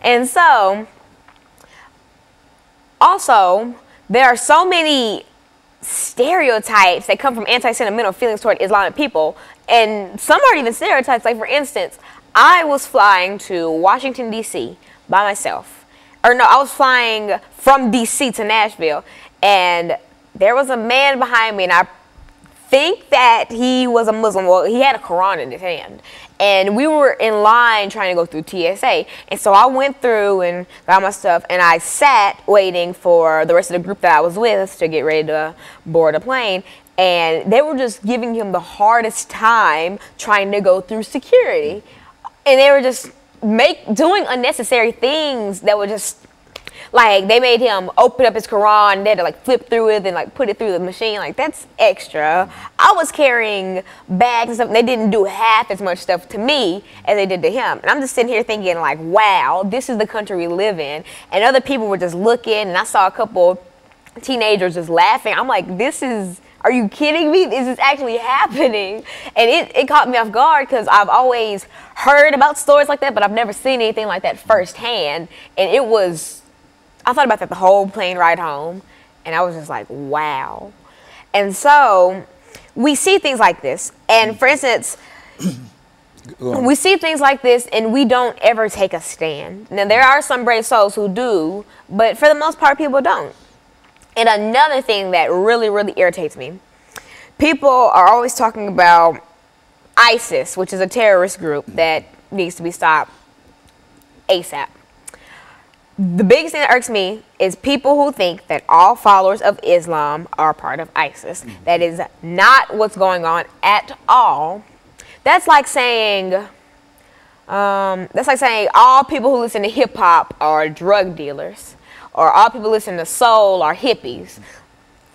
And so, also, there are so many stereotypes that come from anti-sentimental feelings toward Islamic people, and some aren't even stereotypes. Like, for instance, I was flying to Washington, D.C. by myself. Or no, I was flying from D.C. to Nashville, and there was a man behind me, and I think that he was a Muslim. Well, he had a Quran in his hand. And we were in line trying to go through TSA. And so I went through and got my stuff, and I sat waiting for the rest of the group that I was with to get ready to board a plane. And they were just giving him the hardest time trying to go through security. And they were just doing unnecessary things that were just, like, they made him open up his Quran, and they had to, like, flip through it and, like, put it through the machine. Like, that's extra. I was carrying bags and stuff, and they didn't do half as much stuff to me as they did to him. And I'm just sitting here thinking, like, wow, this is the country we live in. And other people were just looking, and I saw a couple teenagers just laughing. I'm like, are you kidding me? This is actually happening. And it caught me off guard, because I've always heard about stories like that, but I've never seen anything like that firsthand. And I thought about that the whole plane ride home, and I was just like, wow. And so we see things like this. And for instance, we see things like this and we don't ever take a stand. Now, there are some brave souls who do, but for the most part, people don't. And another thing that really, really irritates me, people are always talking about ISIS, which is a terrorist group that needs to be stopped ASAP. The biggest thing that irks me is people who think that all followers of Islam are part of ISIS. That is not what's going on at all. That's like saying all people who listen to hip hop are drug dealers, or all people who listen to soul are hippies.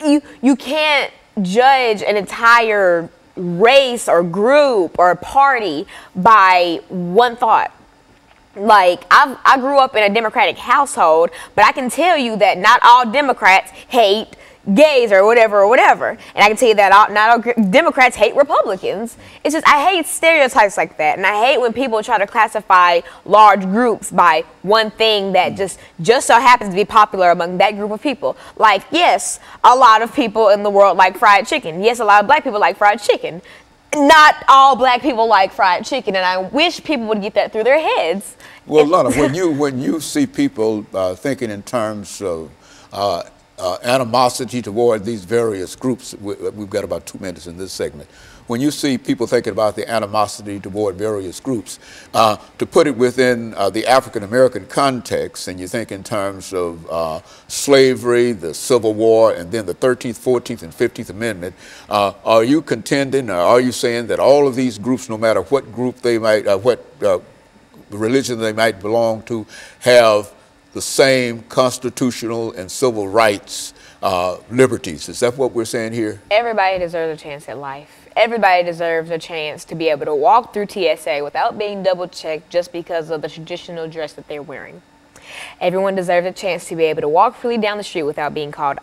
You can't judge an entire race or group or party by one thought. Like, I grew up in a Democratic household, but I can tell you that not all Democrats hate gays or whatever. And I can tell you that not all Democrats hate Republicans. It's just, I hate stereotypes like that. And I hate when people try to classify large groups by one thing that just so happens to be popular among that group of people. Like, yes, a lot of people in the world like fried chicken. Yes, a lot of black people like fried chicken. Not all black people like fried chicken, and I wish people would get that through their heads. Well, Lana, when you see people thinking in terms of animosity toward these various groups, we've got about 2 minutes in this segment. When you see people thinking about the animosity toward various groups, to put it within the African-American context, and you think in terms of slavery, the Civil War, and then the 13th, 14th, and 15th Amendment, are you contending, or are you saying that all of these groups, no matter what group they might, what religion they might belong to, have the same constitutional and civil rights liberties? Is that what we're saying here? Everybody deserves a chance at life. Everybody deserves a chance to be able to walk through TSA without being double-checked just because of the traditional dress that they're wearing. Everyone deserves a chance to be able to walk freely down the street without being called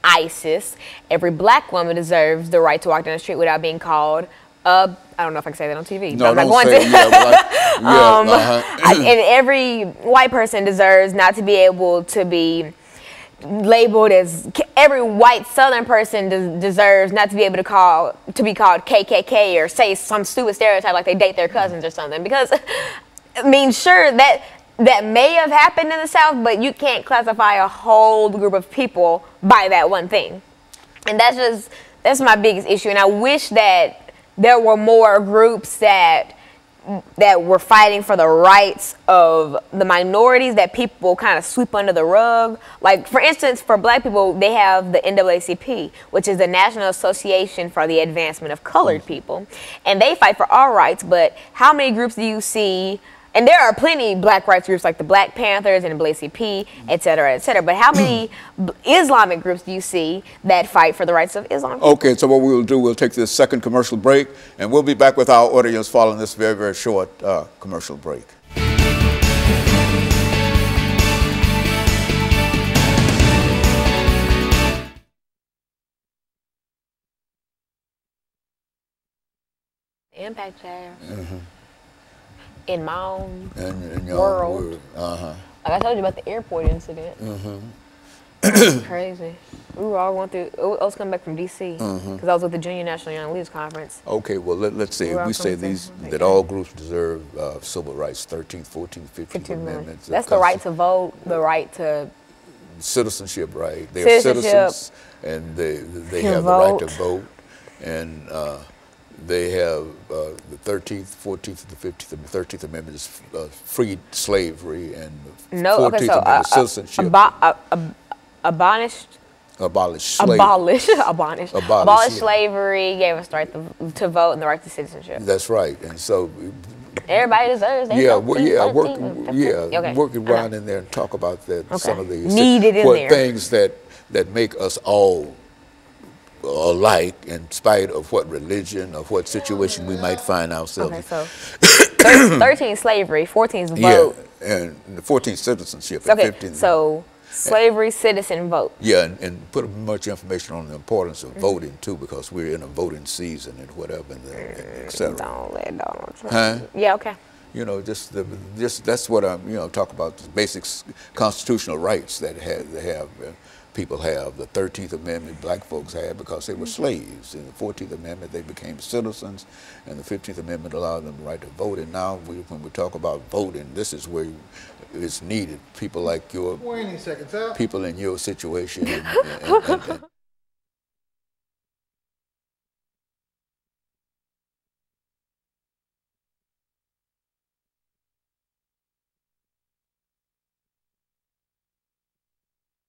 ISIS. Every black woman deserves the right to walk down the street without being called I don't know if I can say that on TV. No, I'm not going to. And every white person deserves not to be able to be labeled as, every white Southern person deserves not to be able to be called KKK or say some stupid stereotype like they date their cousins or something. Because, I mean, sure, that may have happened in the South, but you can't classify a whole group of people by that one thing. And that's my biggest issue. And I wish that there were more groups that were fighting for the rights of the minorities that people kind of sweep under the rug. Like, for instance, for black people, they have the NAACP, which is the National Association for the Advancement of Colored People. And they fight for our rights, but how many groups do you see? And there are plenty of black rights groups like the Black Panthers and the NAACP, et cetera, et cetera. But how many Islamic groups do you see that fight for the rights of Islam? Okay, so what we'll do, we'll take this second commercial break, and we'll be back with our audience following this very, very short commercial break. Impact tariffs. in my own in your world. own world. Like I told you about the airport incident. Crazy. We were all going through. I was coming back from D.C. because I was with the Junior National Young Leaders Conference. Okay, well, let's see. If we say that all groups deserve civil rights, 13th, 14th, 15th Amendments. That's the right to vote, the right to citizenship, right? They're citizens, and they have the right to vote, and they have the 13th, 14th, and the 15th. The 13th Amendment is freed slavery, and the 14th Amendment is citizenship. Abolish slavery, gave us the right to vote and the right to citizenship. That's right, and so everybody deserves. Work around in there and talk about that. Some of the things that make us all alike, in spite of what religion or what situation we might find ourselves. Okay, so 13 slavery, 14 is vote. Yeah, and the 14th citizenship. Okay, and 15th. so slavery, citizen, vote. Yeah, and put much information on the importance of voting too, because we're in a voting season and whatever, and et cetera. Don't let Donald Trump. Huh? Yeah, okay. You know, just that's what I'm talk about, the basic constitutional rights that people have. The 13th Amendment black folks had because they were slaves. In the 14th Amendment they became citizens, and the 15th Amendment allowed them the right to vote. And now when we talk about voting, this is where it's needed. People like people in your situation and